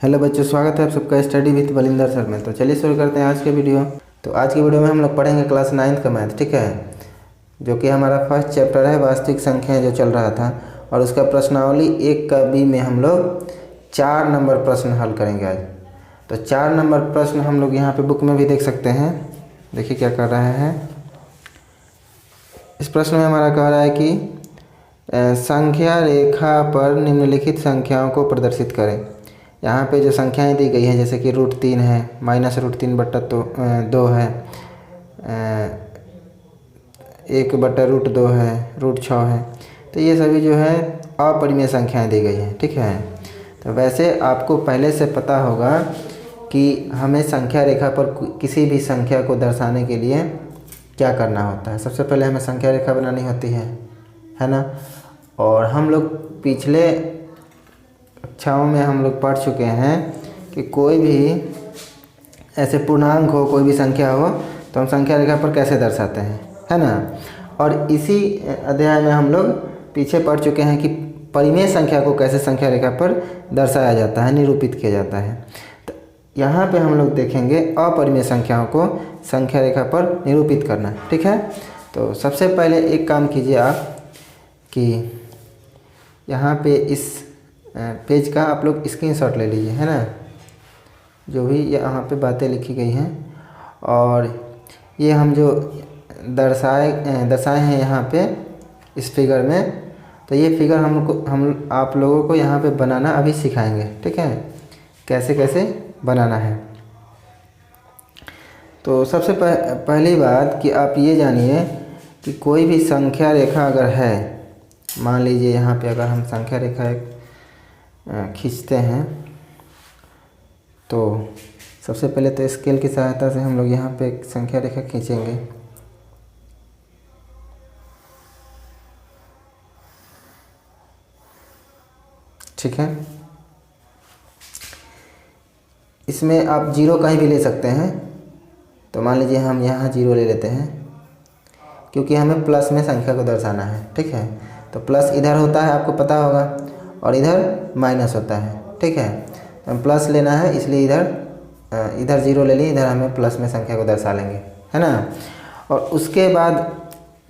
Hello बच्चों, स्वागत है आप सबका स्टडी विद बलिंदर सर में। तो चलिए शुरू करते हैं आज के वीडियो। तो आज की वीडियो में हम लोग पढ़ेंगे क्लास 9th का मैथ, ठीक है, जो कि हमारा फर्स्ट चैप्टर है वास्तविक संख्याएं, जो चल रहा था। और उसका प्रश्नावली 1 का बी में हम लोग 4 नंबर प्रश्न हल करेंगे आज। तो 4 नंबर प्रश्न हम लोग यहाँ पे बुक में भी देख सकते हैं। देखिए क्या कर रहे हैं। इस प्रश्न में हमारा कह रहा है कि संख्या रेखा पर निम्नलिखित संख्याओं को प्रदर्शित करें। यहाँ पे जो संख्याएं दी गई हैं, जैसे कि √3 है, -√3/2 है, 1/√2 है, √6 है। तो ये सभी जो है अपरिमेय संख्याएं दी गई हैं, ठीक है। तो वैसे आपको पहले से पता होगा कि हमें संख्या रेखा पर किसी भी संख्या को दर्शाने के लिए क्या करना होता है। सबसे पहले हमें संख्या रेखा बनानी होती है ना। और हम लोग पिछले कक्षाओं में हम लोग पढ़ चुके हैं कि कोई भी ऐसे पूर्णांक हो, कोई भी संख्या हो, तो हम संख्या रेखा पर कैसे दर्शाते हैं, है ना। और इसी अध्याय में हम लोग पीछे पढ़ चुके हैं कि परिमेय संख्या को कैसे संख्या रेखा पर दर्शाया जाता है, निरूपित किया जाता है। तो यहाँ पे हम लोग देखेंगे अपरिमेय संख्याओं को संख्या रेखा पर निरूपित करना, ठीक है। तो सबसे पहले एक काम कीजिए आप कि यहाँ पे इस पेज का आप लोग स्क्रीनशॉट ले लीजिए, है ना, जो भी यहाँ पे बातें लिखी गई हैं। और ये हम जो दर्शाए हैं यहाँ पे इस फिगर में, तो ये फिगर हम आप लोगों को यहाँ पे बनाना अभी सिखाएंगे, ठीक है, कैसे कैसे बनाना है। तो सबसे पहली बात कि आप ये जानिए कि कोई भी संख्या रेखा अगर है, मान लीजिए यहाँ पे अगर हम संख्या रेखा खींचते हैं, तो सबसे पहले तो स्केल की सहायता से हम लोग यहाँ पे एक संख्या रेखा खींचेंगे। ठीक है, इसमें आप 0 कहीं भी ले सकते हैं। तो मान लीजिए हम यहाँ 0 ले लेते हैं, क्योंकि हमें प्लस में संख्या को दर्शाना है, ठीक है। तो प्लस इधर होता है, आपको पता होगा, और इधर माइनस होता है, ठीक है। तो हम प्लस लेना है, इसलिए इधर 0 ले लिए, इधर हमें प्लस में संख्या को दर्शा लेंगे, है ना। और उसके बाद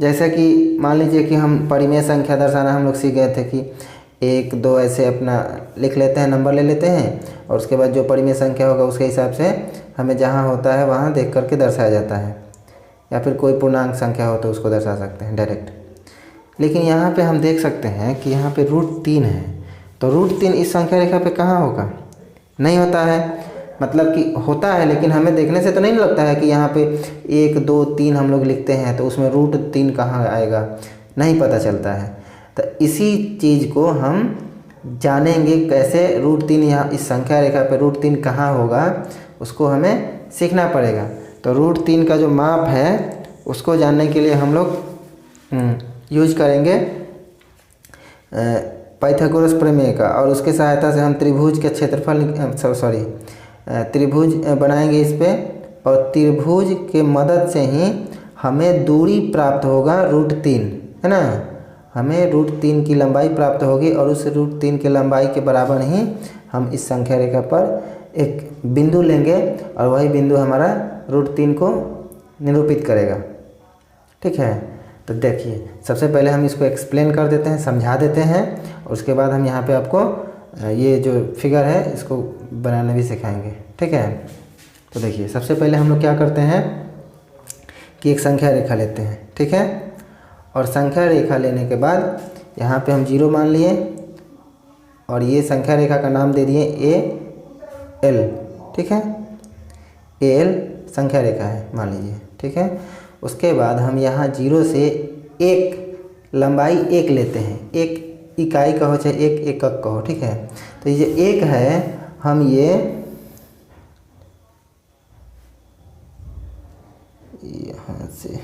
जैसे कि मान लीजिए कि हम परिमेय संख्या दर्शाना हम लोग सीख गए थे कि 1, 2 ऐसे अपना लिख लेते हैं, नंबर ले लेते हैं, और उसके बाद जो परिमेय संख्या होगा उसके हिसाब से हमें जहाँ होता है वहाँ देख करके दर्शाया जाता है। या फिर कोई पूर्णांक संख्या हो तो उसको दर्शा सकते हैं डायरेक्ट। लेकिन यहाँ पे हम देख सकते हैं कि यहाँ पे √3 है। तो √3 इस संख्या रेखा पे कहाँ होगा, नहीं होता है। मतलब कि होता है, लेकिन हमें देखने से तो नहीं लगता है कि यहाँ पे 1, 2, 3 हम लोग लिखते हैं तो उसमें √3 कहाँ आएगा, नहीं पता चलता है। तो इसी चीज़ को हम जानेंगे कैसे √3 यहाँ इस संख्या रेखा पे √3 कहाँ होगा, उसको हमें सीखना पड़ेगा। तो √3 का जो माप है उसको जानने के लिए हम लोग यूज करेंगे पाइथागोरस प्रमेय का, और उसके सहायता से हम त्रिभुज के क्षेत्रफल त्रिभुज बनाएंगे इस पे, और त्रिभुज के मदद से ही हमें दूरी प्राप्त होगा √3, है ना। हमें √3 की लंबाई प्राप्त होगी, और उस √3 की लंबाई के बराबर ही हम इस संख्या रेखा पर एक बिंदु लेंगे, और वही बिंदु हमारा √3 को निरूपित करेगा, ठीक है। तो देखिए, सबसे पहले हम इसको एक्सप्लेन कर देते हैं, समझा देते हैं, और उसके बाद हम यहाँ पे आपको ये जो फिगर है इसको बनाना भी सिखाएंगे, ठीक है। तो देखिए, सबसे पहले हम लोग क्या करते हैं कि एक संख्या रेखा लेते हैं, ठीक है। और संख्या रेखा लेने के बाद यहाँ पे हम 0 मान लिए, और ये संख्या रेखा का नाम दे दिए AL, ठीक है। AL संख्या रेखा है मान लीजिए, ठीक है। उसके बाद हम यहाँ 0 से 1 लंबाई 1 लेते हैं, 1 इकाई कहो चाहे 1 एकक कहो, ठीक है। तो ये 1 है, हम ये यहाँ से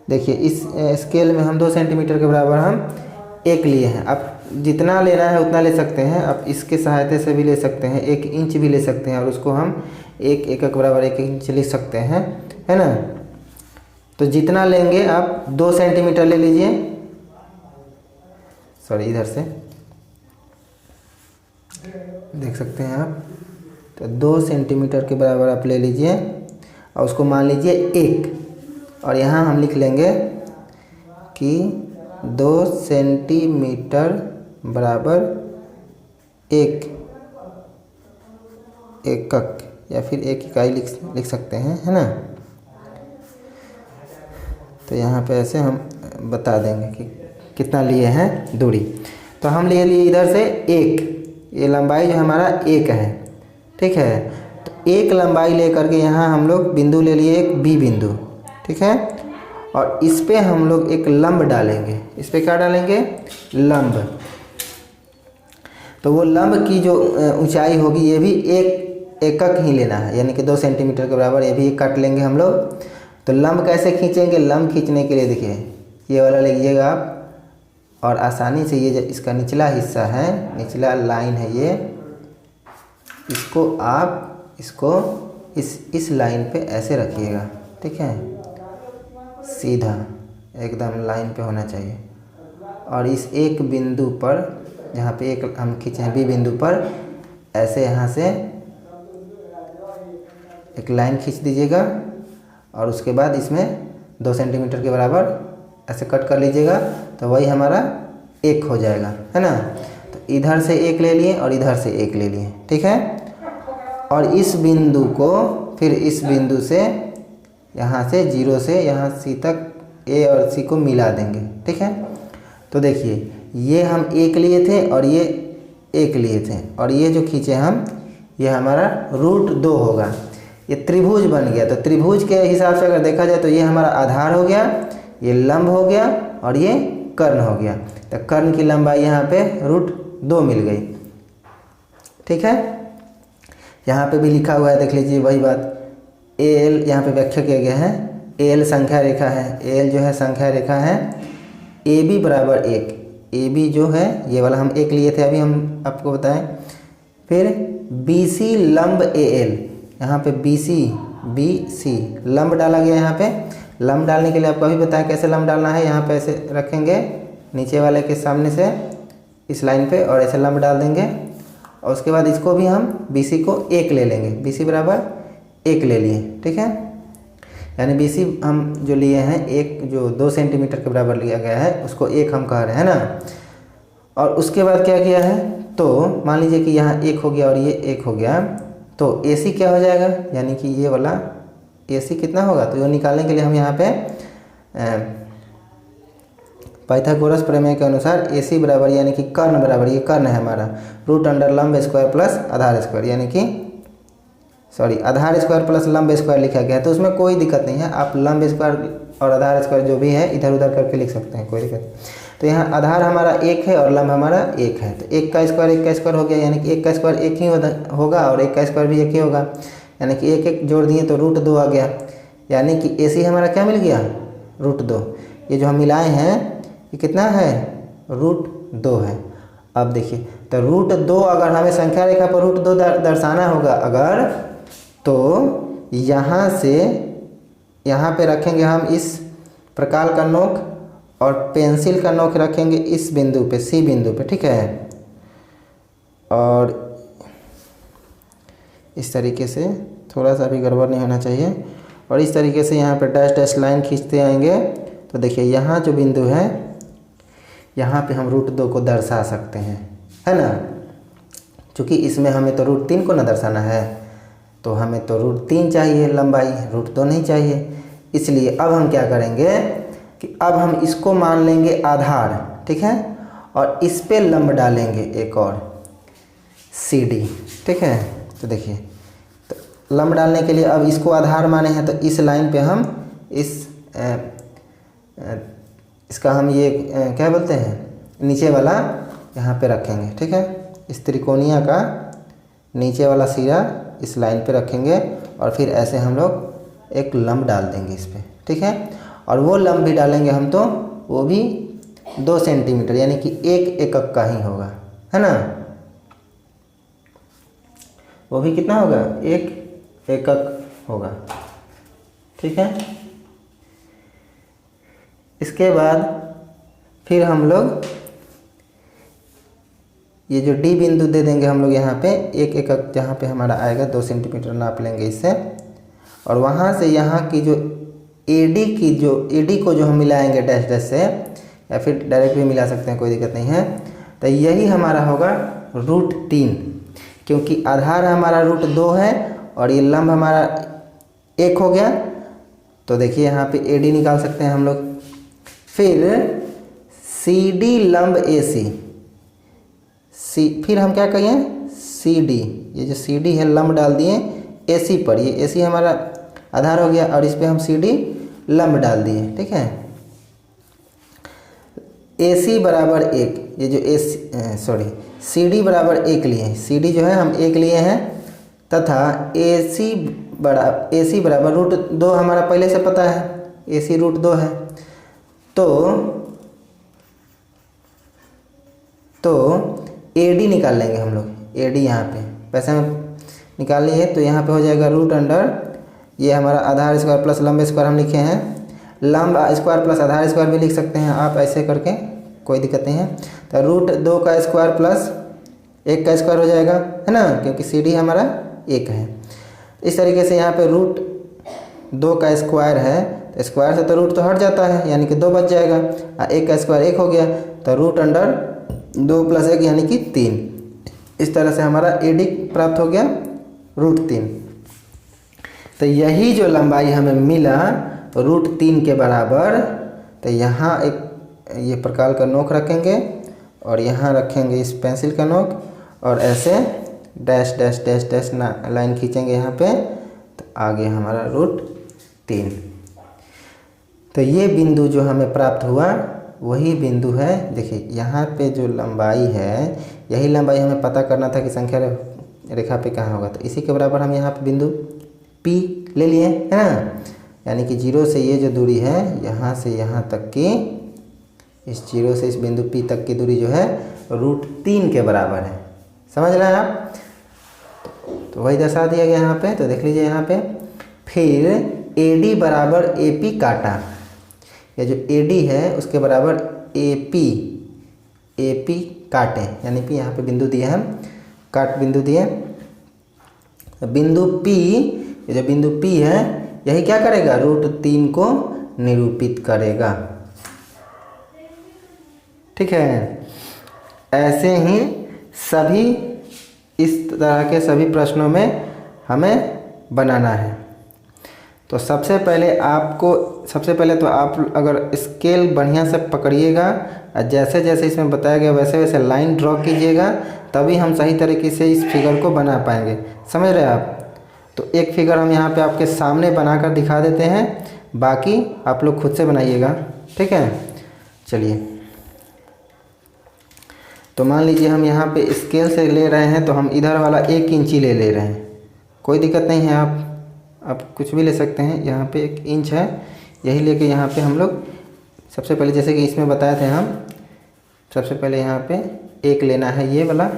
देखिए, इस स्केल में हम 2 सेंटीमीटर के बराबर हम 1 लिए हैं। आप जितना लेना है उतना ले सकते हैं, आप इसके सहायता से भी ले सकते हैं, 1 इंच भी ले सकते हैं, और उसको हम 1 एकक बराबर 1 इंच लिख सकते हैं, है ना। तो जितना लेंगे आप 2 सेंटीमीटर ले लीजिए, सॉरी इधर से देख सकते हैं आप। तो 2 सेंटीमीटर के बराबर आप ले लीजिए और उसको मान लीजिए 1, और यहाँ हम लिख लेंगे कि 2 सेंटीमीटर बराबर 1 एकक या फिर 1 इकाई लिख सकते हैं, है ना। तो यहाँ पे ऐसे हम बता देंगे कि कितना लिए हैं दूरी। तो हम ले लिए इधर से 1, ये लंबाई जो हमारा 1 है, ठीक है। तो 1 लंबाई लेकर के यहाँ हम लोग बिंदु ले लिए, एक बी बिंदु, ठीक है। और इस पे हम लोग एक लंब डालेंगे। इस पे क्या डालेंगे? लंब। तो वो लंब की जो ऊंचाई होगी ये भी 1 एकक ही लेना है, यानी कि 2 सेंटीमीटर के बराबर, ये भी काट लेंगे हम लोग। तो लंब कैसे खींचेंगे? लंब खींचने के लिए देखिए ये वाला लीजिएगा आप, और आसानी से ये जो इसका निचला हिस्सा है, निचला लाइन है ये, इसको आप इस लाइन पे ऐसे रखिएगा, ठीक है। सीधा एकदम लाइन पे होना चाहिए। और इस एक बिंदु पर जहाँ पे एक हम खींचे हैं बी बिंदु पर, ऐसे यहाँ से एक लाइन खींच दीजिएगा और उसके बाद इसमें 2 सेंटीमीटर के बराबर ऐसे कट कर लीजिएगा। तो वही हमारा 1 हो जाएगा, है ना। तो इधर से 1 ले लिए और इधर से 1 ले लिए, ठीक है। और इस बिंदु को फिर इस बिंदु से यहाँ से 0 से यहाँ सी तक ए और सी को मिला देंगे, ठीक है। तो देखिए ये हम 1 लिए थे और ये 1 लिए थे, और ये जो खींचे हम, ये हमारा √2 होगा। ये त्रिभुज बन गया। तो त्रिभुज के हिसाब से अगर देखा जाए तो ये हमारा आधार हो गया, ये लंब हो गया और ये कर्ण हो गया। तो कर्ण की लंबाई यहाँ पे √2 मिल गई, ठीक है। यहाँ पे भी लिखा हुआ है, देख लीजिए वही बात। एल यहाँ पे व्याख्या किया गया है, एल संख्या रेखा है, एल जो है संख्या रेखा है, ए बी बराबर 1। ए बी जो है ये वाला हम 1 लिए थे, अभी हम आपको बताएं। फिर बी सी लंब ए एल, यहाँ पे बी सी लंब डाला गया। यहाँ पे लंब डालने के लिए आपको अभी बताया कैसे लंब डालना है। यहाँ पे ऐसे रखेंगे नीचे वाले के सामने से इस लाइन पे, और ऐसे लंब डाल देंगे। और उसके बाद इसको भी हम बी सी को 1 ले लेंगे, बी सी बराबर 1 ले लिए, ठीक है। यानी बी सी हम जो लिए हैं 1, जो 2 सेंटीमीटर के बराबर लिया गया है, उसको 1 हम कह रहे हैं ना। और उसके बाद क्या किया है, तो मान लीजिए कि यहाँ 1 हो गया और ये 1 हो गया, तो ए सी क्या हो जाएगा, यानी कि ये वाला ए सी कितना होगा। तो ये निकालने के लिए हम यहाँ पे पाइथागोरस प्रमेय के अनुसार ए सी बराबर, यानी कि कर्ण बराबर, ये कर्ण है हमारा, √ लंब स्क्वायर प्लस आधार स्क्वायर, यानी कि सॉरी आधार स्क्वायर प्लस लंब स्क्वायर लिखा गया है। तो उसमें कोई दिक्कत नहीं है, आप लंब स्क्वायर और आधार स्क्वायर जो भी है इधर उधर करके लिख सकते हैं, कोई दिक्कत नहीं। तो यहाँ आधार हमारा 1 है और लंब हमारा 1 है। तो 1 का स्क्वायर हो गया, यानी कि 1 का स्क्वायर 1 ही होगा और 1 का स्क्वायर भी 1 ही होगा, यानी कि 1 जोड़ दिए तो √2 आ गया। यानी कि ए सी हमारा क्या मिल गया, √2। ये जो हम मिलाए हैं ये कितना है, √2 है। अब देखिए तो √2 अगर हमें संख्या रेखा पर √2 दर्शाना होगा अगर, तो यहाँ से यहाँ पे रखेंगे हम इस प्रकार का नोक, और पेंसिल का नोक रखेंगे इस बिंदु पे, सी बिंदु पे, ठीक है। और इस तरीके से, थोड़ा सा भी गड़बड़ नहीं होना चाहिए। और इस तरीके से यहाँ पे डैश डैश लाइन खींचते आएंगे। तो देखिए यहाँ जो बिंदु है, यहाँ पे हम √2 को दर्शा सकते हैं, है ना। क्योंकि इसमें हमें तो √3 को ना दर्शाना है, तो हमें तो √3 चाहिए लंबाई, √2 नहीं चाहिए। इसलिए अब हम क्या करेंगे कि अब हम इसको मान लेंगे आधार, ठीक है, और इस पे लंब डालेंगे एक और CD, ठीक है। तो देखिए तो लंब डालने के लिए अब इसको आधार माने हैं, तो इस लाइन पे हम इसका हम ये क्या बोलते हैं, नीचे वाला यहाँ पे रखेंगे, ठीक है। इस त्रिकोणीय का नीचे वाला सिरा इस लाइन पे रखेंगे और फिर ऐसे हम लोग एक लंब डाल देंगे इस पे, ठीक है। और वो लंब भी डालेंगे हम, तो वो भी 2 सेंटीमीटर, यानी कि 1 एकक का ही होगा, है ना। वो भी कितना होगा, 1 एकक होगा, ठीक है। इसके बाद फिर हम लोग ये जो डी बिंदु दे देंगे हम लोग यहाँ पे एक एक जहाँ पे हमारा आएगा 2 सेंटीमीटर नाप लेंगे इससे, और वहाँ से यहाँ की जो एडी को जो हम मिलाएंगे डैश डैश से, या फिर डायरेक्ट भी मिला सकते हैं, कोई दिक्कत नहीं है। तो यही हमारा होगा √3, क्योंकि आधार हमारा √2 है और ये लंब हमारा 1 हो गया। तो देखिए यहाँ पे एडी निकाल सकते हैं हम लोग। फिर CD लंब AC, फिर हम क्या करिए CD, ये जो CD है लंब डाल दिए AC पर, ये AC हमारा आधार हो गया और इस पर हम CD लंब डाल दिए, ठीक है। AC बराबर 1, ये जो CD बराबर 1 लिए, CD जो है हम 1 लिए हैं, तथा AC बराबर √2 हमारा पहले से पता है, AC √2 है। तो AD निकाल लेंगे हम लोग, AD यहाँ पे वैसे हम निकाल लिए, तो यहाँ पे हो जाएगा √, ये हमारा आधार स्क्वायर प्लस लंब स्क्वायर हम लिखे हैं, लंब स्क्वायर प्लस आधार स्क्वायर भी लिख सकते हैं आप ऐसे करके, कोई दिक्कत नहीं है। तो √2 का स्क्वायर प्लस 1 का स्क्वायर हो जाएगा, है ना, क्योंकि CD हमारा 1 है। इस तरीके से यहाँ पे √2 का स्क्वायर है, तो स्क्वायर से तो रूट तो हट जाता है, यानी कि 2 बच जाएगा, 1 का स्क्वायर 1 हो गया, तो √2 + 1 यानी कि 3। इस तरह से हमारा AD प्राप्त हो गया √3। तो यही जो लंबाई हमें मिला √3 के बराबर, तो यहाँ एक ये प्रकार का नोक रखेंगे और यहाँ रखेंगे इस पेंसिल का नोक, और ऐसे dash dash dash dash line खींचेंगे यहाँ पे, तो आगे हमारा √3। तो ये बिंदु जो हमें प्राप्त हुआ वही बिंदु है। देखिए यहाँ पे जो लंबाई है, यही लंबाई हमें पता करना था कि संख्या रेखा पे कहाँ होगा, तो इसी के बराबर हम यहाँ पे बिंदु P ले लिए, है ना, यानी कि 0 से ये जो दूरी है यहाँ से यहाँ तक की, इस 0 से इस बिंदु P तक की दूरी जो है √3 के बराबर है। समझ रहे हैं आप? तो वही दर्शा दिया गया यहाँ पे, तो देख लीजिए यहाँ पे। फिर AD बराबर AP काटा, ये जो AD है उसके बराबर AP काटे, यानी कि यहाँ पे बिंदु दिए हम, काट बिंदु दिए। बिंदु P, ये जो बिंदु P है यही क्या करेगा, √3 को निरूपित करेगा, ठीक है। ऐसे ही सभी इस तरह के सभी प्रश्नों में हमें बनाना है। तो सबसे पहले तो आप अगर स्केल बढ़िया से पकड़िएगा, जैसे जैसे इसमें बताया गया वैसे वैसे लाइन ड्रॉ कीजिएगा, तभी हम सही तरीके से इस फिगर को बना पाएंगे। समझ रहे हैं आप? तो एक फिगर हम यहाँ पे आपके सामने बनाकर दिखा देते हैं, बाकी आप लोग खुद से बनाइएगा, ठीक है। चलिए, तो मान लीजिए हम यहाँ पे स्केल से ले रहे हैं, तो हम इधर वाला 1 इंची ले रहे हैं, कोई दिक्कत नहीं है, आप कुछ भी ले सकते हैं। यहाँ पे 1 इंच है, यही लेके यहाँ पे हम लोग सबसे पहले, जैसे कि इसमें बताए थे हम, सबसे पहले यहाँ पे 1 लेना है, ये वाला,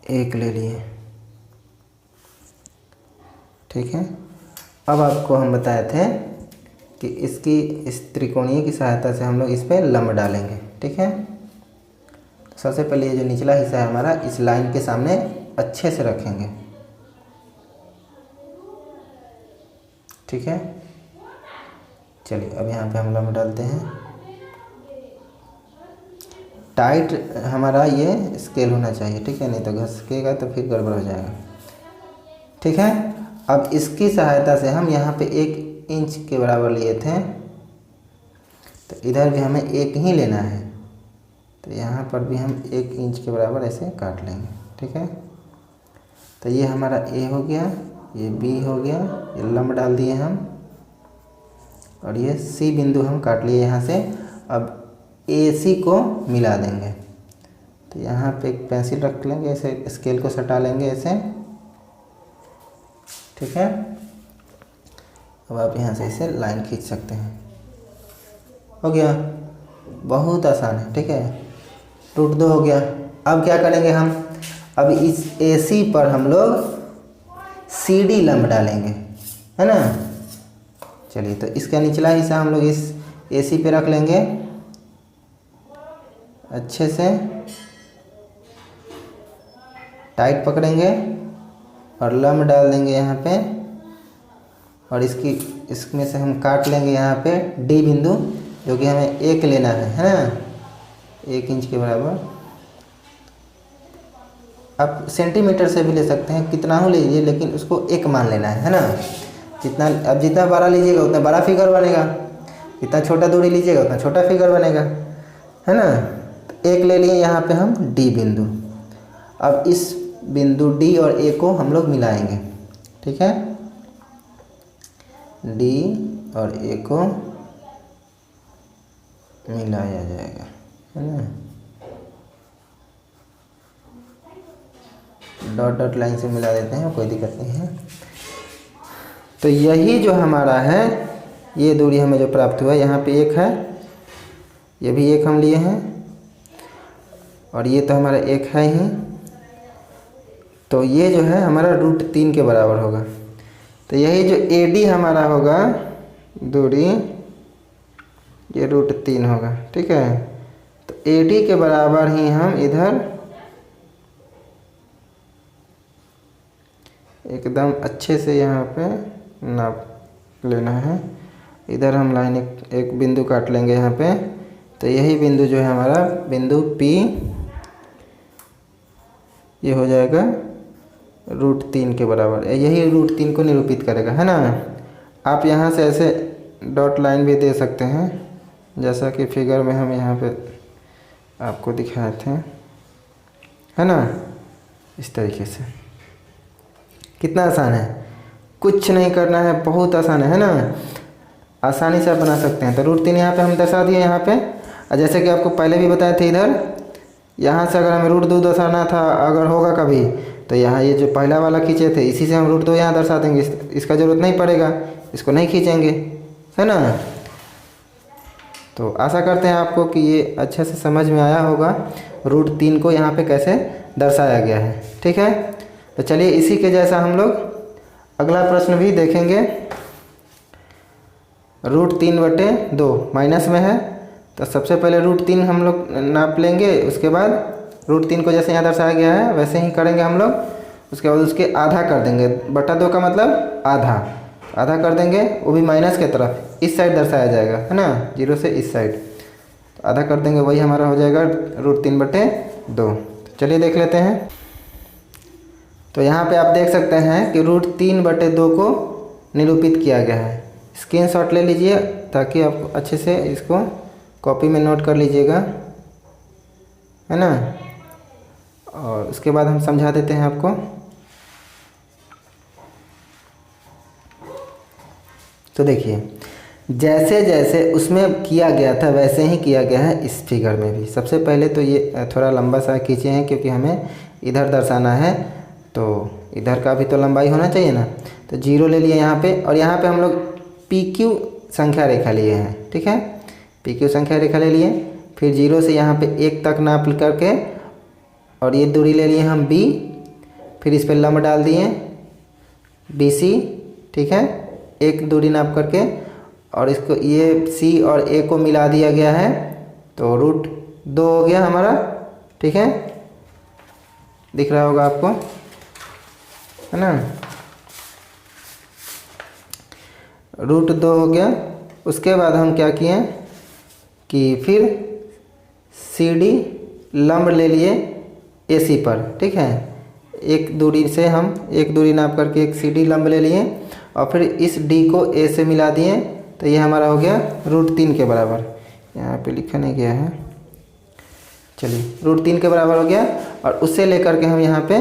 एक ले लिए, ठीक है। अब आपको हम बताए थे कि इसकी इस त्रिकोणीय की सहायता से हम लोग इस पर लंब डालेंगे, ठीक है। सबसे पहले ये जो निचला हिस्सा है हमारा, इस लाइन के सामने अच्छे से रखेंगे, ठीक है। चलिए, अब यहाँ पे हम लंब डालते हैं। टाइट हमारा ये स्केल होना चाहिए, ठीक है, नहीं तो घसकेगा तो फिर गड़बड़ हो जाएगा, ठीक है। अब इसकी सहायता से हम यहाँ पे 1 इंच के बराबर लिए थे, तो इधर भी हमें 1 ही लेना है, तो यहाँ पर भी हम 1 इंच के बराबर ऐसे काट लेंगे, ठीक है। तो ये हमारा A हो गया, ये B हो गया, ये लंब डाल दिए हम, और ये C बिंदु हम काट लिए यहाँ से। अब AC को मिला देंगे, तो यहाँ पे एक पेंसिल रख लेंगे, ऐसे स्केल को सटा लेंगे ऐसे, ठीक है। अब आप यहाँ से इसे लाइन खींच सकते हैं, हो गया, बहुत आसान है, ठीक है। √2 हो गया। अब क्या करेंगे हम, अब इस AC पर हम लोग CD लंब डालेंगे, है ना। चलिए, तो इसका निचला हिस्सा हम लोग इस AC पे रख लेंगे अच्छे से, टाइट पकड़ेंगे और लंब डाल देंगे यहाँ पे, और इसमें से हम काट लेंगे यहाँ पे D बिंदु, जो कि हमें 1 लेना है ना, 1 इंच के बराबर। आप सेंटीमीटर से भी ले सकते हैं, कितना हो लीजिए, लेकिन उसको 1 मान लेना है ना। जितना बड़ा लीजिएगा उतना बड़ा फिगर बनेगा, जितना छोटा दूरी लीजिएगा उतना छोटा फिगर बनेगा, है ना। तो 1 ले लिए यहाँ पे हम D बिंदु। अब इस बिंदु D और A को हम लोग मिलाएंगे, ठीक है। D और A को मिलाया जाएगा, है ना। डॉट डॉट लाइन से मिला देते हैं, कोई दिक्कत नहीं है। तो यही जो हमारा है, ये दूरी हमें जो प्राप्त हुआ, यहाँ पे 1 है, ये भी 1 हम लिए हैं, और ये तो हमारा 1 है ही। तो ये जो है हमारा √3 के बराबर होगा। तो यही जो AD हमारा होगा दूरी, ये √3 होगा, ठीक है। तो AD के बराबर ही हम इधर एकदम अच्छे से यहाँ पे नाप लेना है। इधर हम लाइन एक बिंदु काट लेंगे यहाँ पे। तो यही बिंदु जो है हमारा बिंदु P, ये हो जाएगा √3 के बराबर। यही √3 को निरूपित करेगा, है ना। आप यहाँ से ऐसे डॉट लाइन भी दे सकते हैं, जैसा कि फिगर में हम यहाँ पे आपको दिखाए थे, है ना, इस तरीके से। कितना आसान है, कुछ नहीं करना है, बहुत आसान है ना, आसानी से आप बना सकते हैं। तो √3 यहाँ पे हम दर्शा दिए यहाँ पे। और जैसे कि आपको पहले भी बताए थे, इधर यहाँ से अगर हमें √2 दर्शाना था, अगर होगा कभी, तो यहाँ ये जो पहला वाला खींचे थे, इसी से हम √2 यहाँ दर्शा देंगे। इसका ज़रूरत नहीं पड़ेगा, इसको नहीं खींचेंगे, है ना। तो आशा करते हैं आपको कि ये अच्छे से समझ में आया होगा, √3 को यहाँ पे कैसे दर्शाया गया है, ठीक है। तो चलिए इसी के जैसा हम लोग अगला प्रश्न भी देखेंगे। √3/2 माइनस में है, तो सबसे पहले √3 हम लोग नाप लेंगे, उसके बाद √3 को जैसे यहाँ दर्शाया गया है वैसे ही करेंगे हम लोग। उसके बाद उसके आधा कर देंगे, /2 का मतलब आधा कर देंगे, वो भी माइनस के तरफ, इस साइड दर्शाया जाएगा, है ना, 0 से इस साइड। तो आधा कर देंगे, वही हमारा हो जाएगा √3/2। चलिए देख लेते हैं। तो यहाँ पे आप देख सकते हैं कि √3/2 को निरूपित किया गया है। स्क्रीनशॉट ले लीजिए ताकि आप अच्छे से इसको कॉपी में नोट कर लीजिएगा, है ना। और उसके बाद हम समझा देते हैं आपको। तो देखिए, जैसे जैसे उसमें किया गया था वैसे ही किया गया है इस फिगर में भी। सबसे पहले तो ये थोड़ा लंबा सा खींचे हैं, क्योंकि हमें इधर दर्शाना है, तो इधर का भी तो लंबाई होना चाहिए ना। तो 0 ले लिए यहाँ पे, और यहाँ पे हम लोग PQ संख्या रेखा लिए हैं, ठीक है। PQ संख्या रेखा ले लिए, फिर 0 से यहाँ पे 1 तक नाप करके, और ये दूरी ले लिए हम B, फिर इस पर लंब डाल दिए BC, ठीक है, एक दूरी नाप करके, और इसको ये C और A को मिला दिया गया है, तो √2 हो गया हमारा, ठीक है। दिख रहा होगा आपको, है ना, √2 हो गया। उसके बाद हम क्या किए कि फिर CD लंब ले लिए AC पर, ठीक है। एक दूरी से हम एक दूरी नाप करके एक CD लंब ले लिए, और फिर इस D को A से मिला दिए, तो ये हमारा हो गया √3 के बराबर। यहाँ पे लिखा नहीं गया है, चलिए √3 के बराबर हो गया। और उससे लेकर के हम यहाँ पे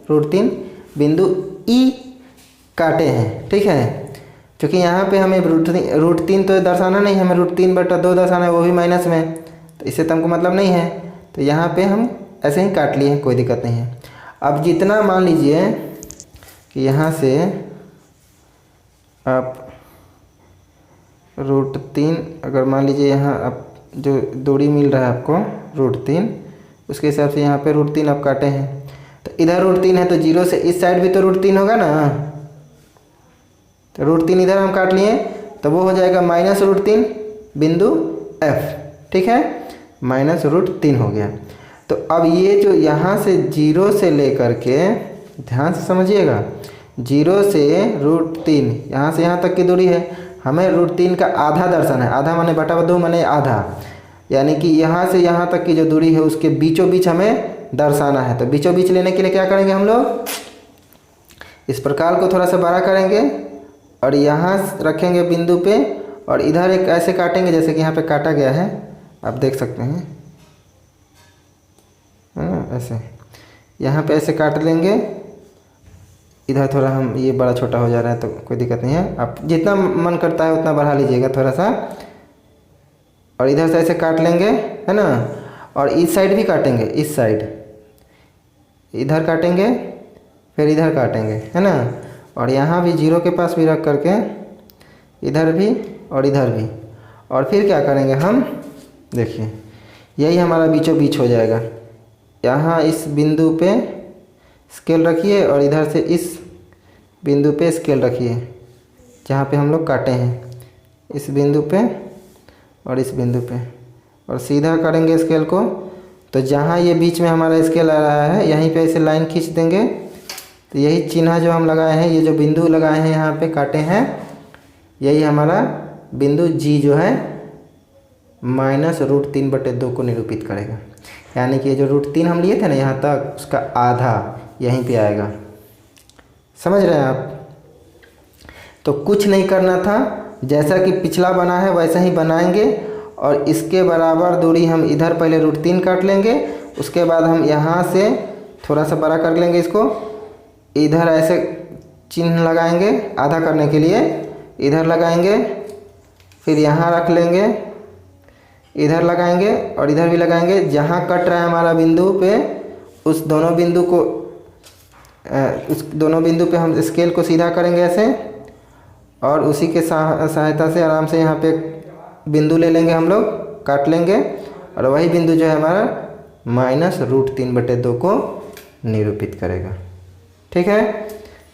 √3 बिंदु E काटे हैं, ठीक है। क्योंकि यहाँ पे हमें √3 तो दर्शाना नहीं है, हमें √3/2 दर्शाना है, वो भी माइनस में, तो इससे तो हमको मतलब नहीं है। तो यहाँ पे हम ऐसे ही काट लिए हैं, कोई दिक्कत नहीं है। अब जितना मान लीजिए कि यहाँ से आप √3, अगर मान लीजिए यहाँ आप जो दूरी मिल रहा है आपको √3, उसके हिसाब से यहाँ पे √3 आप काटे हैं। तो इधर √3 है, तो 0 से इस साइड भी तो √3 होगा ना, तो √3 इधर हम काट लिए, तो वो हो जाएगा -√3, बिंदु F, ठीक है, -√3 हो गया। तो अब ये जो यहाँ से 0 से लेकर के, ध्यान से समझिएगा, 0 से √3 यहाँ से यहाँ तक की दूरी है, हमें √3 का आधा दर्शाना है। आधा माने बटा 2 माने आधा, यानी कि यहाँ से यहाँ तक की जो दूरी है उसके बीचों बीच हमें दर्शाना है। तो बीचों बीच लेने के लिए क्या करेंगे हम लोग, इस प्रकार को थोड़ा सा बड़ा करेंगे और यहाँ रखेंगे बिंदु पे, और इधर एक ऐसे काटेंगे जैसे कि यहाँ पे काटा गया है, आप देख सकते हैं, ऐसे यहाँ पे ऐसे काट लेंगे। इधर थोड़ा हम ये बड़ा छोटा हो जा रहा है तो कोई दिक्कत नहीं है, आप जितना मन करता है उतना बढ़ा लीजिएगा थोड़ा सा, और इधर से ऐसे काट लेंगे, है ना। और इस साइड भी काटेंगे, इस साइड इधर काटेंगे, फिर इधर काटेंगे, है ना। और यहाँ भी 0 के पास भी रख करके इधर भी और इधर भी, और फिर क्या करेंगे हम, देखिए यही हमारा बीचों बीच हो जाएगा। यहाँ इस बिंदु पे स्केल रखिए और इधर से इस बिंदु पे स्केल रखिए जहाँ पे हम लोग काटे हैं, इस बिंदु पे और इस बिंदु पे, और सीधा करेंगे स्केल को। तो जहाँ ये बीच में हमारा स्केल आ रहा है यहीं पे ऐसे लाइन खींच देंगे। तो यही चिन्ह जो हम लगाए हैं, ये जो बिंदु लगाए हैं यहाँ पे काटे हैं, यही हमारा बिंदु G जो है -√3/2 को निरूपित करेगा। यानी कि ये जो √3 हम लिए थे ना यहाँ तक, उसका आधा यहीं पे आएगा। समझ रहे हैं आप। तो कुछ नहीं करना था, जैसा कि पिछला बना है वैसा ही बनाएंगे, और इसके बराबर दूरी हम इधर पहले √3 काट लेंगे, उसके बाद हम यहाँ से थोड़ा सा बड़ा कर लेंगे इसको, इधर ऐसे चिन्ह लगाएंगे आधा करने के लिए, इधर लगाएंगे, फिर यहाँ रख लेंगे, इधर लगाएंगे और इधर भी लगाएंगे। जहाँ कट रहा है हमारा बिंदु पे, उस दोनों बिंदु पे हम स्केल को सीधा करेंगे ऐसे, और उसी के सहायता से आराम से यहाँ पे बिंदु ले लेंगे हम लोग, काट लेंगे, और वही बिंदु जो है हमारा -√3/2 को निरूपित करेगा। ठीक है,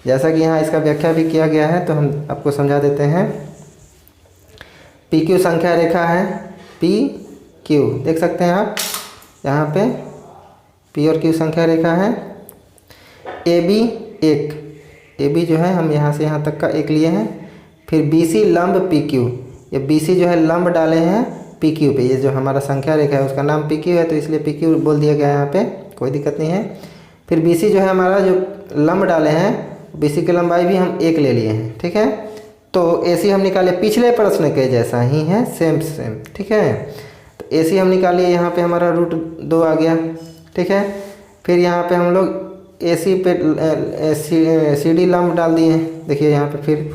जैसा कि यहाँ इसका व्याख्या भी किया गया है तो हम आपको समझा देते हैं। PQ संख्या रेखा है, PQ देख सकते हैं आप यहाँ पे, P और Q संख्या रेखा है। AB जो है हम यहाँ से यहाँ तक का एक लिए हैं। फिर BC लंब PQ, ये BC जो है लंब डाले हैं PQ पे, ये जो हमारा संख्या रेखा है उसका नाम PQ है तो इसलिए PQ बोल दिया गया है यहाँ पे, कोई दिक्कत नहीं है। फिर BC जो है हमारा जो लंब डाले हैं, BC की लंबाई भी हम 1 ले लिए हैं। ठीक है, तो AC हम निकाले पिछले प्रश्न के जैसा ही है, सेम। ठीक है, तो AC हम निकालिए, यहाँ पे हमारा √2 आ गया। ठीक है, फिर यहाँ पे हम लोग AC पे CD लंब डाल दिए। देखिए यहाँ पे फिर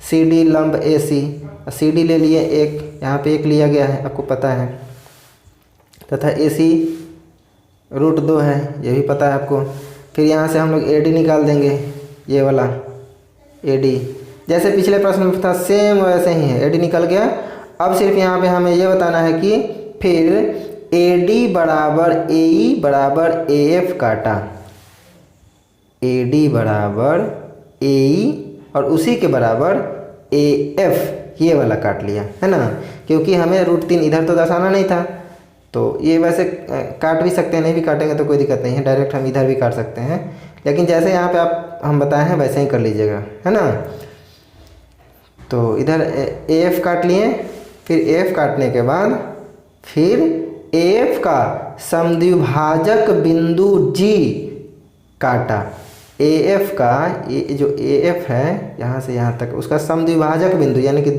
CD लंब AC, CD ले लिए 1, यहाँ पे 1 लिया गया है आपको पता है, तथा AC √2 है, ये भी पता है आपको। फिर यहाँ से हम लोग AD निकाल देंगे, ये वाला AD जैसे पिछले प्रश्न में था सेम वैसे ही है, AD निकल गया। अब सिर्फ यहाँ पे हमें ये बताना है कि फिर AD बराबर AE बराबर AF काटा, AD बराबर AE और उसी के बराबर AF ये वाला काट लिया है ना, क्योंकि हमें √3 इधर तो दर्शाना नहीं था। तो ये वैसे काट भी सकते हैं, नहीं भी काटेंगे तो कोई दिक्कत नहीं है, डायरेक्ट हम इधर भी काट सकते हैं, लेकिन जैसे यहाँ पे हम बताए हैं वैसे ही कर लीजिएगा, है ना। तो इधर AF काट लिए, फिर AF काटने के बाद फिर AF का समद्विभाजक बिंदु G काटा। AF का ये जो AF है यहाँ से यहाँ तक, उसका समद्विभाजक बिंदु यानी कि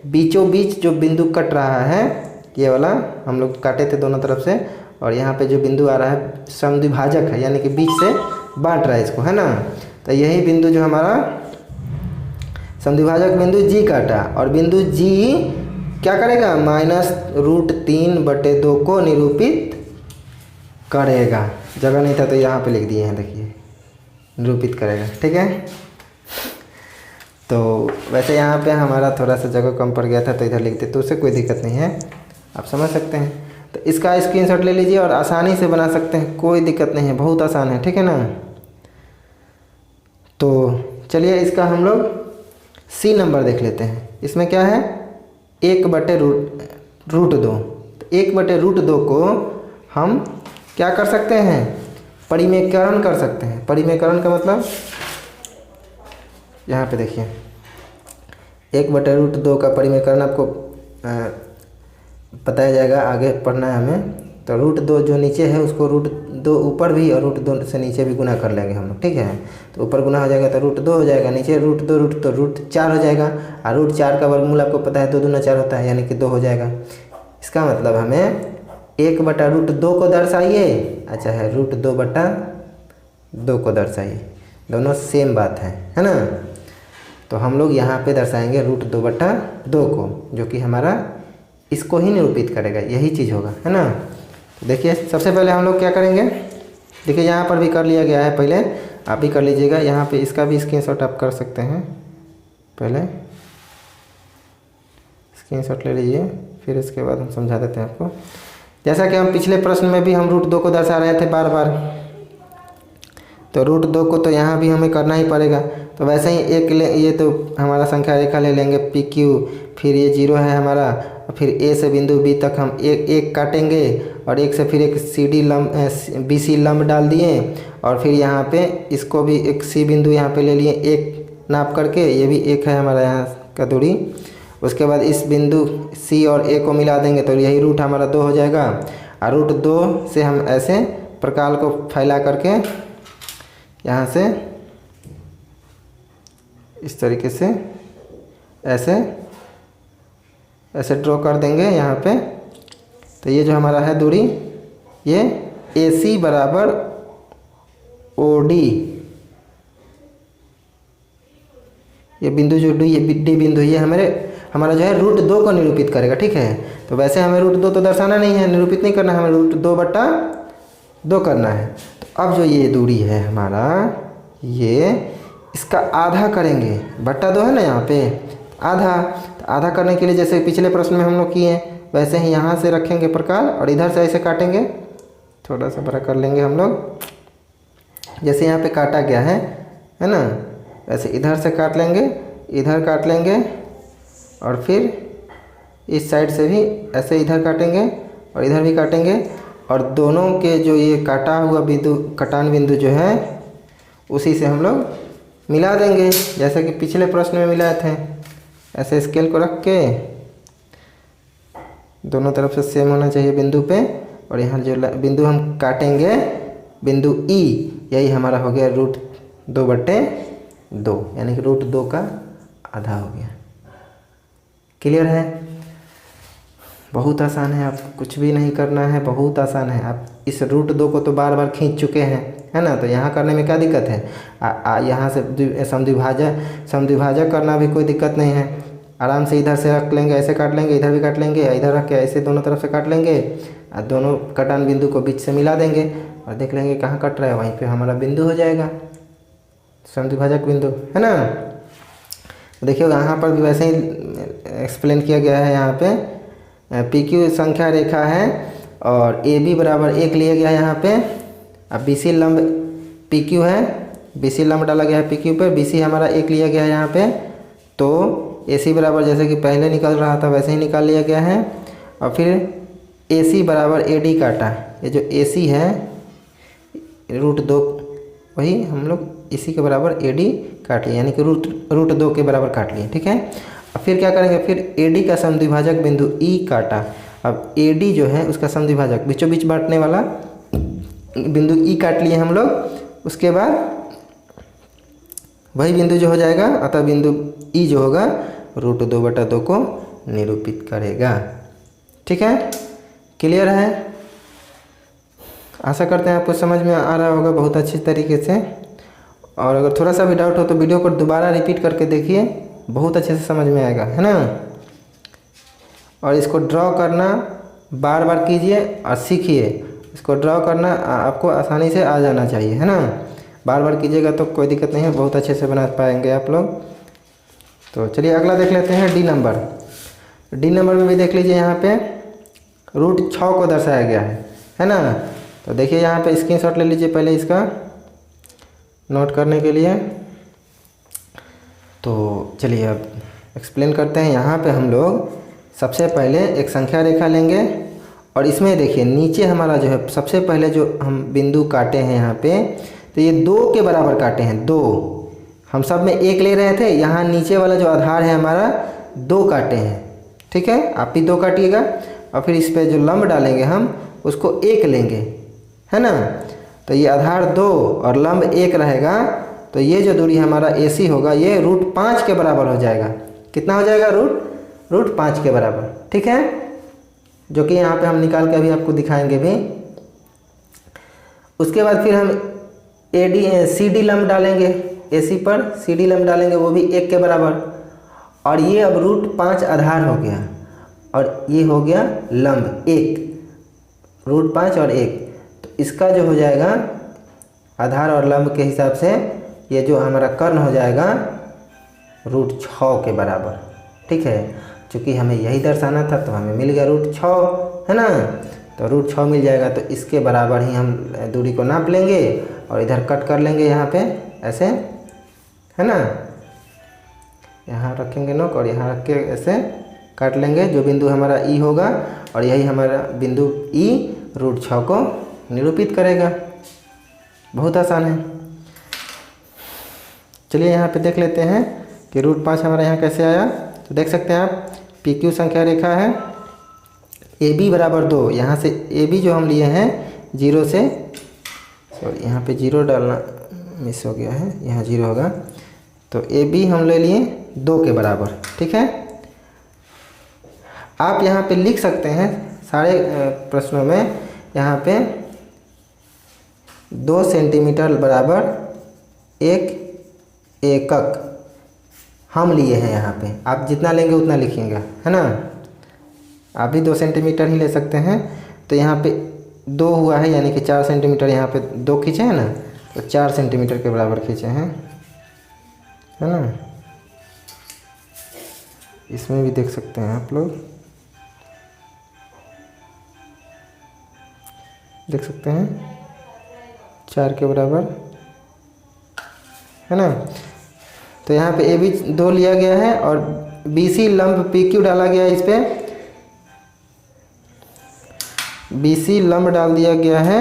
बीचों बीच जो बिंदु कट रहा है, ये वाला हम लोग काटे थे दोनों तरफ से, और यहाँ पे जो बिंदु आ रहा है समद्विभाजक है, यानी कि बीच से बांट रहा है इसको, है ना। तो यही बिंदु जो हमारा समद्विभाजक बिंदु G काटा, और बिंदु G क्या करेगा, -√3/2 को निरूपित करेगा। जगह नहीं था तो यहाँ पे लिख दिए हैं, देखिए निरूपित करेगा। ठीक है, तो वैसे यहाँ पे हमारा थोड़ा सा जगह कम पड़ गया था तो इधर लिखते, तो उससे कोई दिक्कत नहीं है, आप समझ सकते हैं। तो इसका स्क्रीनशॉट ले लीजिए और आसानी से बना सकते हैं, कोई दिक्कत नहीं है, बहुत आसान है। ठीक है ना। तो चलिए इसका हम लोग C नंबर देख लेते हैं। इसमें क्या है, 1/√3 √2। तो 1/√2 को हम क्या कर सकते हैं, परिमेयकरण कर सकते हैं। परिमेयकरण का मतलब यहाँ पे देखिए 1/√2 का परिमेयकरण आपको बताया जाएगा, आगे पढ़ना है हमें। तो √2 जो नीचे है उसको √2 ऊपर भी और √2 से नीचे भी गुना कर लेंगे हम लोग, ठीक है। तो ऊपर गुना हो जाएगा तो √2 हो जाएगा, नीचे √4 हो जाएगा। और √4 का वर्गमूल आपको पता है 2 दूना 4 होता है, यानी कि 2 हो जाएगा। इसका मतलब हमें 1/√2 को दर्शाइए, अच्छा है √2/2 को दर्शाइए, दोनों सेम बात है ना। तो हम लोग यहाँ पे दर्शाएंगे √2/2 को, जो कि हमारा इसको ही निरूपित करेगा, यही चीज़ होगा, है ना। तो देखिए सबसे पहले हम लोग क्या करेंगे, देखिए यहाँ पर भी कर लिया गया है, पहले आप भी कर लीजिएगा। यहाँ पे इसका भी स्क्रीनशॉट आप कर सकते हैं, पहले स्क्रीनशॉट ले लीजिए, फिर इसके बाद हम समझा देते हैं आपको। जैसा कि हम पिछले प्रश्न में भी हम √2 को दर्शा रहे थे बार बार, तो √2 को तो यहाँ भी हमें करना ही पड़ेगा। तो वैसे ही ये तो हमारा संख्या रेखा ले लेंगे PQ, फिर ये 0 है हमारा, फिर A से बिंदु B तक हम एक काटेंगे, और एक से फिर एक BC लंब डाल दिए, और फिर यहाँ पे इसको भी एक C बिंदु यहाँ पे ले लिए, एक नाप करके, ये भी एक है हमारा यहाँ का दूरी। उसके बाद इस बिंदु C और A को मिला देंगे, तो यही रूट हमारा 2 हो जाएगा। और √2 से हम ऐसे प्रकाल को फैला करके यहाँ से इस तरीके से ऐसे ड्रॉ कर देंगे यहाँ पे। तो ये जो हमारा है दूरी, ये AC बराबर OD, ये बिंदु जो D बिंदु, ये हमारा जो है √2 को निरूपित करेगा, ठीक है। तो वैसे हमें √2 तो दर्शाना नहीं है, निरूपित नहीं करना है, हमें √2/2 करना है। तो अब जो ये दूरी है हमारा, ये इसका आधा करेंगे, /2 है ना यहाँ पे, आधा। तो आधा करने के लिए जैसे पिछले प्रश्न में हम लोग किए, वैसे ही यहाँ से रखेंगे प्रकाल, और इधर से ऐसे काटेंगे, थोड़ा सा बड़ा कर लेंगे हम लोग, जैसे यहाँ पे काटा गया है ना, वैसे इधर से काट लेंगे, इधर काट लेंगे, और फिर इस साइड से भी ऐसे इधर काटेंगे और इधर भी काटेंगे, और दोनों के जो ये काटा हुआ बिंदु, कटान बिंदु जो है, उसी से हम लोग मिला देंगे, जैसे कि पिछले प्रश्न में मिलाए थे। ऐसे स्केल को रख के दोनों तरफ से सेम होना चाहिए बिंदु पे, और यहाँ जो बिंदु हम काटेंगे, बिंदु E, यही हमारा हो गया √2/2, यानी कि √2 का आधा हो गया। क्लियर है? बहुत आसान है, आपको कुछ भी नहीं करना है, बहुत आसान है। आप इस √2 को तो बार बार खींच चुके हैं, है ना। तो यहाँ करने में क्या दिक्कत है, यहाँ से समद्विभाजक करना भी कोई दिक्कत नहीं है। आराम से इधर से रख लेंगे, ऐसे काट लेंगे, इधर भी काट लेंगे, इधर रख के ऐसे दोनों तरफ से काट लेंगे, और दोनों कटान बिंदु को बीच से मिला देंगे, और देख लेंगे कहाँ कट रहा है, वहीं पे हमारा बिंदु हो जाएगा, समद्विभाजक बिंदु, है ना। देखिए यहाँ पर भी वैसे ही एक्सप्लेन किया गया है। यहाँ पे PQ संख्या रेखा है, और AB बराबर 1 लिया गया है यहाँ पे। अब BC लंब PQ है, BC लंब डाला गया है PQ पे, BC हमारा 1 लिया गया है यहाँ पे। तो AC बराबर जैसे कि पहले निकल रहा था वैसे ही निकाल लिया गया है, और फिर AC बराबर AD काटा। ये जो AC है √2, वही हम लोग इसी के बराबर AD काट लिए, यानी कि √2 के बराबर काट लिए, ठीक है। अब फिर क्या करेंगे, फिर AD का समद्विभाजक बिंदु E काटा। अब AD जो है उसका समद्विभाजक बीचों बीच बांटने वाला बिंदु E काट लिए हम लोग। उसके बाद वही बिंदु जो हो जाएगा, अतः बिंदु E जो होगा √2/2 को निरूपित करेगा, ठीक है। क्लियर है? आशा करते हैं आपको समझ में आ रहा होगा बहुत अच्छी तरीके से। और अगर थोड़ा सा भी डाउट हो तो वीडियो को दोबारा रिपीट करके देखिए, बहुत अच्छे से समझ में आएगा, है ना। और इसको ड्रॉ करना बार बार कीजिए और सीखिए। इसको ड्रॉ करना आपको आसानी से आ जाना चाहिए, है ना। बार बार कीजिएगा तो कोई दिक्कत नहीं है, बहुत अच्छे से बना पाएंगे आप लोग। तो चलिए अगला देख लेते हैं, D नंबर। D नंबर में भी देख लीजिए, यहाँ पे √6 को दर्शाया गया है ना। तो देखिए यहाँ पे स्क्रीनशॉट ले लीजिए पहले इसका नोट करने के लिए। तो चलिए अब एक्सप्लेन करते हैं। यहाँ पे हम लोग सबसे पहले एक संख्या रेखा लेंगे और इसमें देखिए नीचे हमारा जो है सबसे पहले जो हम बिंदु काटे हैं यहाँ पे, तो ये 2 के बराबर काटे हैं। 2 हम सब में 1 ले रहे थे, यहाँ नीचे वाला जो आधार है हमारा 2 काटे हैं। ठीक है, आप भी 2 काटिएगा और फिर इस पर जो लंब डालेंगे हम उसको 1 लेंगे, है ना। तो ये आधार 2 और लंब 1 रहेगा, तो ये जो दूरी हमारा AC होगा ये √5 के बराबर हो जाएगा। कितना हो जाएगा? √5 के बराबर। ठीक है, जो कि यहाँ पे हम निकाल के अभी आपको दिखाएंगे भी। उसके बाद फिर हम CD लंब डालेंगे, AC पर CD लंब डालेंगे, वो भी 1 के बराबर। और ये अब √5 आधार हो गया और ये हो गया लंब 1, √5 और 1। तो इसका जो हो जाएगा आधार और लंब के हिसाब से ये जो हमारा कर्ण हो जाएगा √6 के बराबर। ठीक है, चूँकि हमें यही दर्शाना था तो हमें मिल गया √6, है ना। तो √6 मिल जाएगा, तो इसके बराबर ही हम दूरी को नाप लेंगे और इधर कट कर लेंगे यहाँ पे ऐसे, है ना। यहाँ रखेंगे नोक और यहाँ रख के ऐसे काट लेंगे। जो बिंदु हमारा E होगा और यही हमारा बिंदु E √6 को निरूपित करेगा। बहुत आसान है। चलिए यहाँ पे देख लेते हैं कि √5 हमारा यहाँ कैसे आया। तो देख सकते हैं आप, PQ संख्या रेखा है, AB बराबर 2। यहाँ से AB जो हम लिए हैं 0 से, सॉरी यहाँ पे 0 डालना मिस हो गया है, यहाँ 0 होगा। तो AB हम ले लिए 2 के बराबर। ठीक है, आप यहाँ पे लिख सकते हैं सारे प्रश्नों में, यहाँ पे 2 सेंटीमीटर बराबर 1 एकक हम लिए हैं। यहाँ पे आप जितना लेंगे उतना लिखिएगा, है ना। आप भी 2 सेंटीमीटर ही ले सकते हैं। तो यहाँ पे 2 हुआ है, यानी कि 4 सेंटीमीटर यहाँ पे 2 खींचे हैं ना, तो 4 सेंटीमीटर के बराबर खींचे हैं, है ना। इसमें भी देख सकते हैं आप लोग, देख सकते हैं 4 के बराबर, है ना। तो यहाँ पे AB 2 लिया गया है और BC लंब PQ डाला गया है। इस पे BC लंब डाल दिया गया है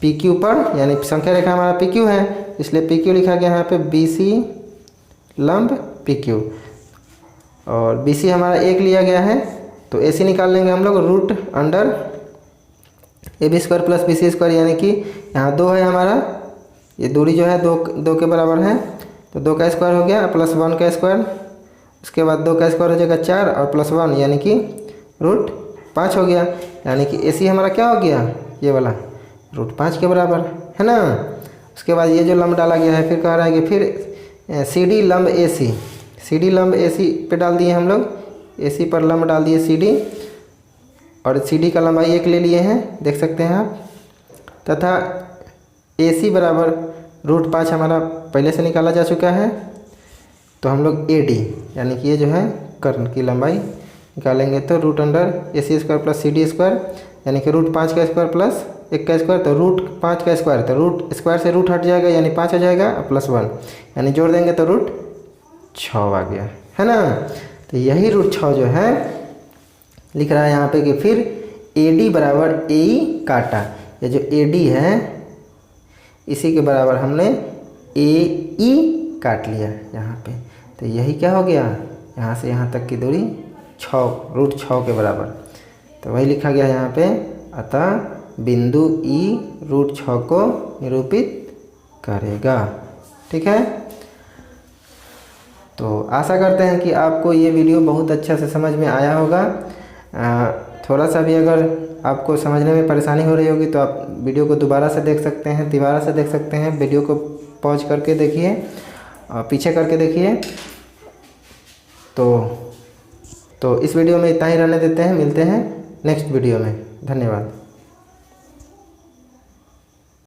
PQ पर, यानी संख्या रेखा हमारा PQ है, इसलिए PQ लिखा गया है यहाँ पे BC लंब PQ। और BC हमारा 1 लिया गया है, तो AC निकाल लेंगे हम लोग √AB² + BC², यानी कि यहाँ 2 है हमारा, ये दूरी जो है 2 के बराबर है, तो 2 का स्क्वायर हो गया +1 का स्क्वायर। उसके बाद 2 का स्क्वायर हो जाएगा 4 और +1 यानी कि √5 हो गया। यानी कि AC हमारा क्या हो गया, ये वाला √5 के बराबर, है ना। उसके बाद ये जो लंब डाला गया है, फिर कह रहा है कि फिर CD लंब AC, CD लंब AC पे डाल दिए हम लोग, AC पर लंब डाल दिए CD, और CD का लंबाई 1 ले लिए हैं, देख सकते हैं आप। तथा AC बराबर √5 हमारा पहले से निकाला जा चुका है, तो हम लोग AD यानी कि ये जो है कर्ण की लंबाई निकालेंगे, तो √AC² + CD² यानी कि √5 का स्क्वायर प्लस 1 का स्क्वायर, तो √5 का स्क्वायर, तो रूट स्क्वायर से रूट हट जाएगा यानी 5 हो जाएगा, +1 यानी जोड़ देंगे तो √6 आ गया, है ना। तो यही √6 जो है लिख रहा है यहाँ पे कि फिर AD बराबर AE काटा, ये जो AD है इसी के बराबर हमने AE काट लिया यहाँ पे। तो यही क्या हो गया, यहाँ से यहाँ तक की दूरी √6 के बराबर। तो वही लिखा गया यहाँ पे, अतः बिंदु E √6 को निरूपित करेगा। ठीक है, तो आशा करते हैं कि आपको ये वीडियो बहुत अच्छा से समझ में आया होगा। थोड़ा सा भी अगर आपको समझने में परेशानी हो रही होगी तो आप वीडियो को दोबारा से देख सकते हैं, दोबारा से देख सकते हैं। वीडियो को पॉज करके देखिए और पीछे करके देखिए। तो इस वीडियो में इतना ही रहने देते हैं, मिलते हैं नेक्स्ट वीडियो में। धन्यवाद।